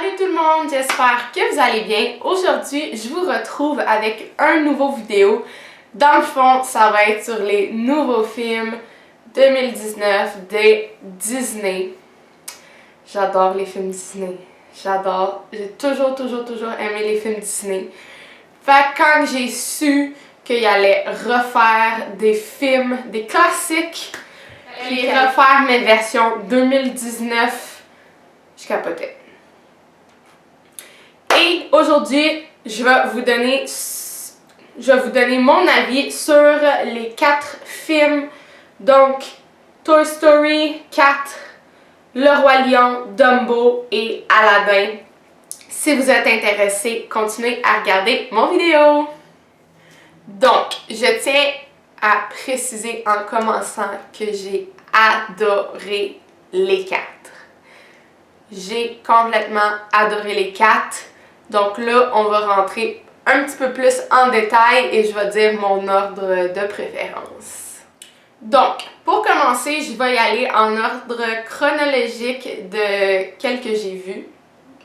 Salut tout le monde, j'espère que vous allez bien. Aujourd'hui, je vous retrouve avec un nouveau vidéo. Dans le fond, ça va être sur les nouveaux films 2019 de Disney. J'adore les films Disney. J'adore. J'ai toujours aimé les films Disney. Fait que quand j'ai su qu'il allait refaire des films, des classiques, puis refaire mes versions 2019, je capotais. Et aujourd'hui, je vais vous donner mon avis sur les 4 films. Donc, Toy Story 4, Le Roi Lion, Dumbo et Aladdin. Si vous êtes intéressé, continuez à regarder mon vidéo. Donc, je tiens à préciser en commençant que j'ai adoré les 4. J'ai complètement adoré les 4. Donc là, on va rentrer un petit peu plus en détail et je vais dire mon ordre de préférence. Donc, pour commencer, je vais y aller en ordre chronologique de quel que j'ai vu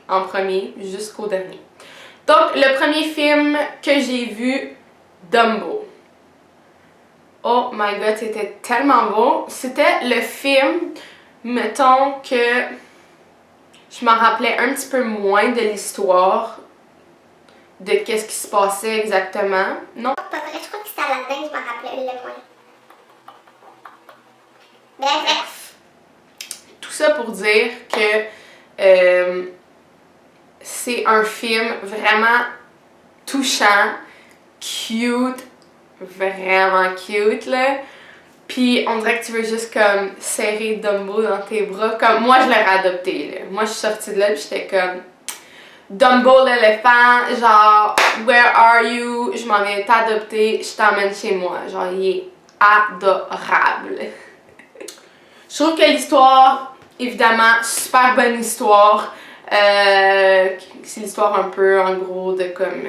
en premier jusqu'au dernier. Donc, le premier film que j'ai vu, Dumbo. Oh my god, c'était tellement beau. C'était le film, mettons que je m'en rappelais un petit peu moins de l'histoire, de qu'est-ce qui se passait exactement. Non? Pas vrai, je crois que c'était Aladdin, je m'en rappelais le moins. Bref. Tout ça pour dire que c'est un film vraiment touchant, cute, vraiment cute là. Puis on dirait que tu veux juste comme serrer Dumbo dans tes bras. Comme moi je l'aurais adopté là. Moi je suis sortie de là puis j'étais comme Dumbo l'éléphant, genre where are you? Je m'en viens t'adopter, je t'emmène chez moi. Genre il est adorable. Je trouve que l'histoire, évidemment, super bonne histoire. C'est l'histoire un peu en gros de comme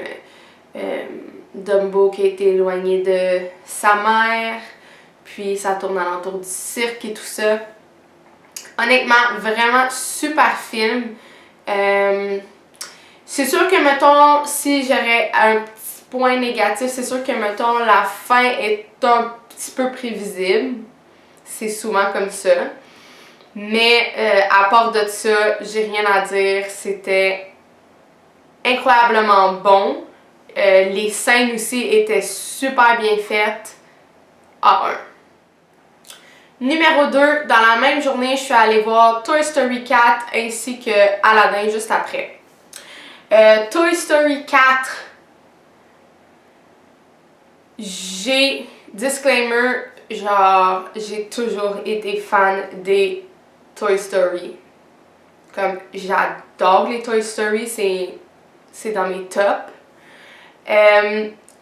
Dumbo qui a été éloigné de sa mère. Puis ça tourne alentour du cirque et tout ça. Honnêtement, vraiment super film. C'est sûr que, mettons, si j'aurais un petit point négatif, c'est sûr que, mettons, la fin est un petit peu prévisible. C'est souvent comme ça. Mais à part de ça, j'ai rien à dire. C'était incroyablement bon. Les scènes aussi étaient super bien faites. A1. Numéro 2, dans la même journée, je suis allée voir Toy Story 4 ainsi que Aladdin juste après. Toy Story 4, disclaimer, genre, j'ai toujours été fan des Toy Story. Comme, j'adore les Toy Story, c'est dans mes tops.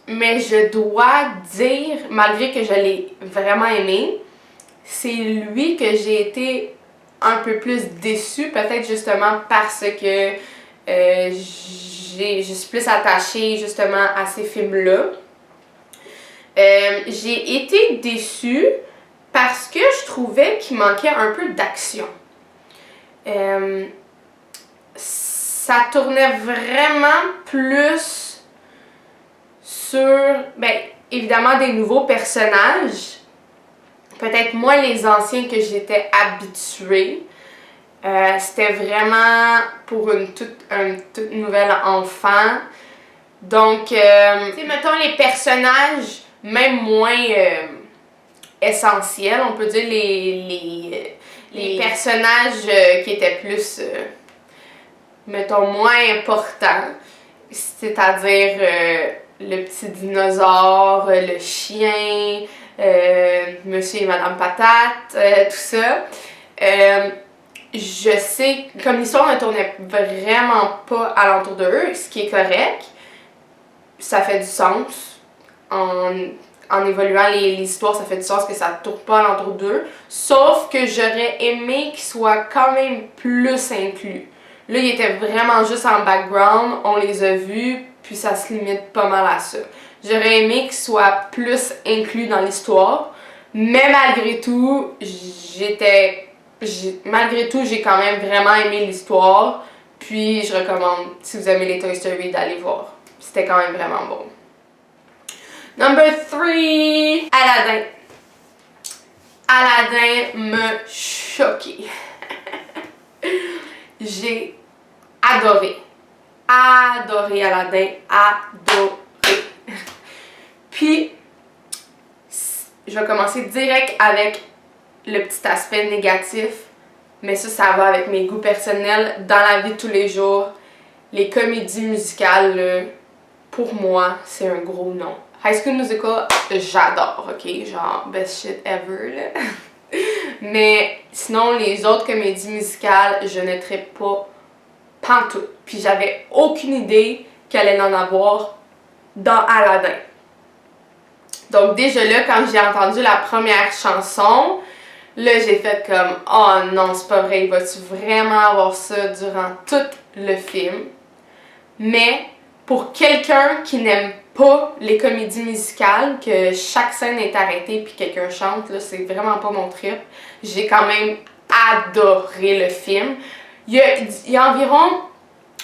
Mais je dois dire, malgré que je l'ai vraiment aimé, c'est lui que j'ai été un peu plus déçue, peut-être justement parce que je suis plus attachée justement à ces films-là. J'ai été déçue parce que je trouvais qu'il manquait un peu d'action. Ça tournait vraiment plus sur, ben, évidemment des nouveaux personnages. Peut-être moins les anciens que j'étais habituée. C'était vraiment pour une toute nouvelle enfant. Donc, tu sais, mettons les personnages, même moins essentiels, on peut dire les personnages qui étaient plus, mettons, moins importants. C'est-à-dire le petit dinosaure, le chien, Monsieur et Madame Patate, tout ça. Je sais, comme l'histoire ne tournait vraiment pas alentour d'eux, ce qui est correct, ça fait du sens. En évoluant les histoires, ça fait du sens que ça ne tourne pas alentour d'eux. Sauf que j'aurais aimé qu'ils soient quand même plus inclus. Là, ils étaient vraiment juste en background, on les a vus, puis ça se limite pas mal à ça. J'aurais aimé qu'ils soient plus inclus dans l'histoire, mais malgré tout, j'ai quand même vraiment aimé l'histoire, Puis je recommande, si vous aimez les Toy Story, d'aller voir. C'était quand même vraiment bon. Number 3, Aladdin. Aladdin m'a choqué. J'ai adoré. Adoré Aladdin. Adoré. Puis, je vais commencer direct avec le petit aspect négatif. Mais ça va avec mes goûts personnels dans la vie de tous les jours. Les comédies musicales, là, pour moi, c'est un gros non. High School Musical, j'adore, ok? Genre, best shit ever, là. Mais sinon, les autres comédies musicales, je ne traite pas pantoute. Puis j'avais aucune idée qu'elle allait en avoir dans Aladdin. Donc déjà là, quand j'ai entendu la première chanson, là j'ai fait comme « Oh non, c'est pas vrai, vas-tu vraiment avoir ça durant tout le film? » Mais pour quelqu'un qui n'aime pas les comédies musicales, que chaque scène est arrêtée puis quelqu'un chante, là, c'est vraiment pas mon trip. J'ai quand même adoré le film. Il y a environ,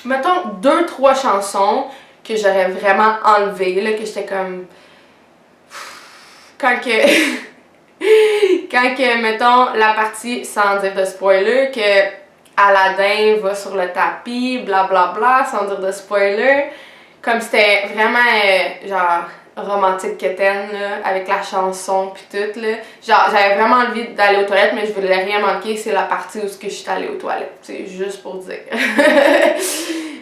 mettons, 2-3 chansons que j'aurais vraiment enlevées, là, que j'étais comme... Quand que, mettons, la partie, sans dire de spoiler, que Aladdin va sur le tapis, blablabla, sans dire de spoiler, comme c'était vraiment, genre, romantique quétaine, là, avec la chanson pis tout, là. Genre, j'avais vraiment envie d'aller aux toilettes, mais je voulais rien manquer, c'est la partie où je suis allée aux toilettes, c'est juste pour dire.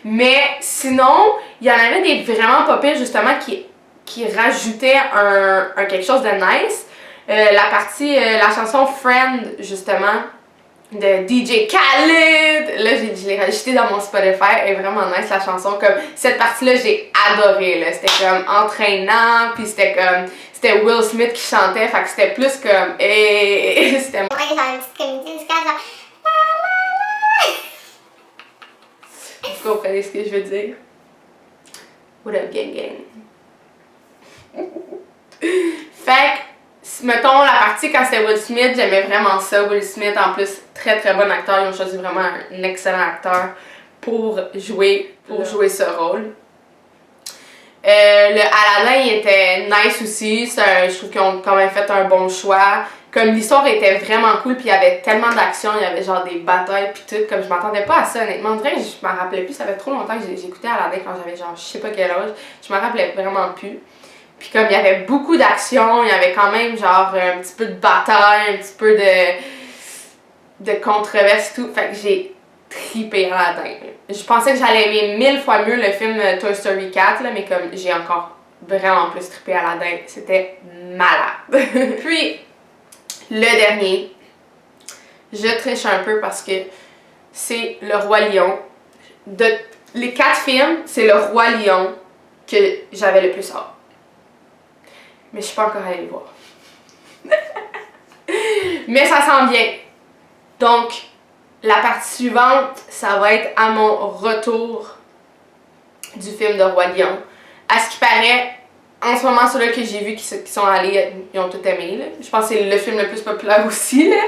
Mais sinon, il y en avait des vraiment pas pires, justement, qui rajoutaient un quelque chose de nice. La partie, la chanson Friend, justement, de DJ Khaled. Là, je l'ai rajouté dans mon Spotify. Elle est vraiment nice, la chanson. Comme, cette partie-là, j'ai adoré, là. C'était comme entraînant, puis c'était comme... C'était Will Smith qui chantait, fait que c'était plus comme... Et c'était... Ouais, genre une petite comédie musicale, genre... Vous comprenez ce que je veux dire? What up, gang gang? Fait que, mettons, la partie quand c'était Will Smith, j'aimais vraiment ça. Will Smith, en plus, très très bon acteur. Ils ont choisi vraiment un excellent acteur pour jouer ce rôle. Le Aladdin, il était nice aussi. Je trouve qu'ils ont quand même fait un bon choix. Comme l'histoire était vraiment cool, puis il y avait tellement d'action, il y avait genre des batailles puis tout. Comme je m'attendais pas à ça, honnêtement. On dirait que je m'en rappelais plus. Ça fait trop longtemps que j'écoutais Aladdin quand j'avais genre je sais pas quel âge. Je m'en rappelais vraiment plus. Puis comme il y avait beaucoup d'action, il y avait quand même genre un petit peu de bataille, un petit peu de controverse et tout. Fait que j'ai trippé Aladdin. Je pensais que j'allais aimer 1000 fois mieux le film Toy Story 4, là, mais comme j'ai encore vraiment plus trippé Aladdin. C'était malade. Puis, le dernier, je triche un peu parce que c'est Le Roi Lion. Les 4 films, c'est Le Roi Lion que j'avais le plus hâte. Mais je suis pas encore allée le voir. Mais ça sent bien. Donc, la partie suivante, ça va être à mon retour du film de Roi Lion. À ce qui paraît, en ce moment, ceux-là que j'ai vus qui sont allés, ils ont tout aimé, là. Je pense que c'est le film le plus populaire aussi, là.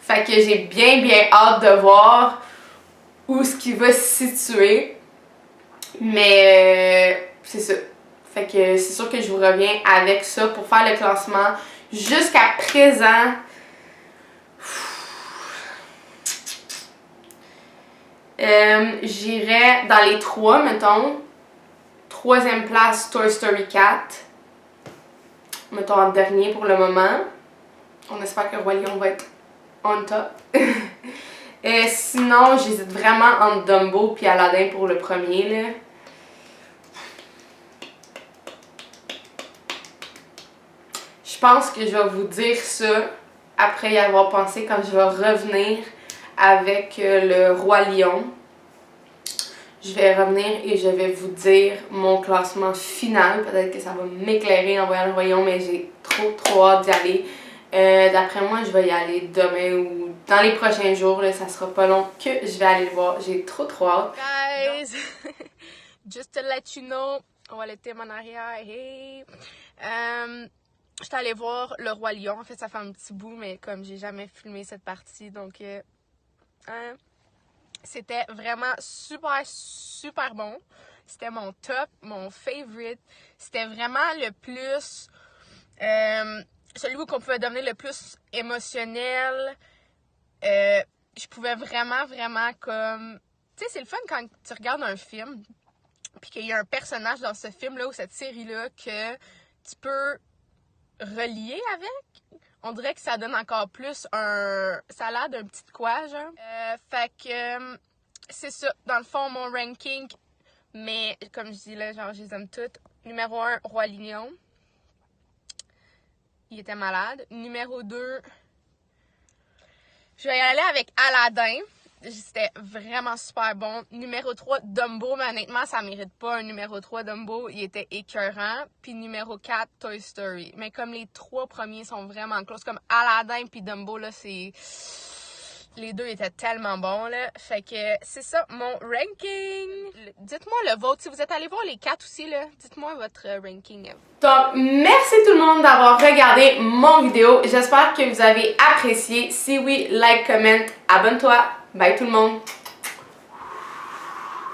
Fait que j'ai bien hâte de voir où ce qui va se situer. Mais c'est ça. Fait que c'est sûr que je vous reviens avec ça pour faire le classement. Jusqu'à présent, j'irais dans les 3, mettons. 3e place, Toy Story 4. Mettons en dernier pour le moment. On espère que Roi Lion va être on top. Sinon, j'hésite vraiment entre Dumbo et Aladdin pour le premier, là. Je pense que je vais vous dire ça après y avoir pensé quand je vais revenir avec le Roi Lion. Je vais revenir et je vais vous dire mon classement final. Peut-être que ça va m'éclairer en voyant le Roi Lion, mais j'ai trop hâte d'y aller. D'après moi, je vais y aller demain ou dans les prochains jours. Là, ça sera pas long que je vais aller le voir. J'ai trop hâte. Guys, just to let you know, on va le thème en arrière. Hey! J'étais allée voir Le Roi Lion. En fait, ça fait un petit bout, mais comme j'ai jamais filmé cette partie, donc... C'était vraiment super, super bon. C'était mon top, mon favorite. C'était vraiment le plus... celui où on pouvait devenir le plus émotionnel. Je pouvais vraiment, vraiment comme... Tu sais, c'est le fun quand tu regardes un film, puis qu'il y a un personnage dans ce film-là ou cette série-là que tu peux relier avec. On dirait que ça donne encore plus un... Ça a l'air d'un petit quoi, genre. Fait que... c'est ça. Dans le fond, mon ranking... Mais, comme je dis là, genre, je les aime toutes. Numéro 1, Roi Lion. Il était malade. Numéro 2, je vais y aller avec Aladdin. C'était vraiment super bon. Numéro 3, Dumbo. Mais honnêtement, ça mérite pas un numéro 3, Dumbo. Il était écœurant. Puis numéro 4, Toy Story. Mais comme les 3 premiers sont vraiment close, comme Aladdin puis Dumbo, là, c'est... Les 2 étaient tellement bons, là. Fait que c'est ça, mon ranking. Dites-moi le vôtre. Si vous êtes allé voir les 4 aussi, là, dites-moi votre ranking. Donc, merci tout le monde d'avoir regardé mon vidéo. J'espère que vous avez apprécié. Si oui, like, comment, abonne-toi. Bye tout le monde.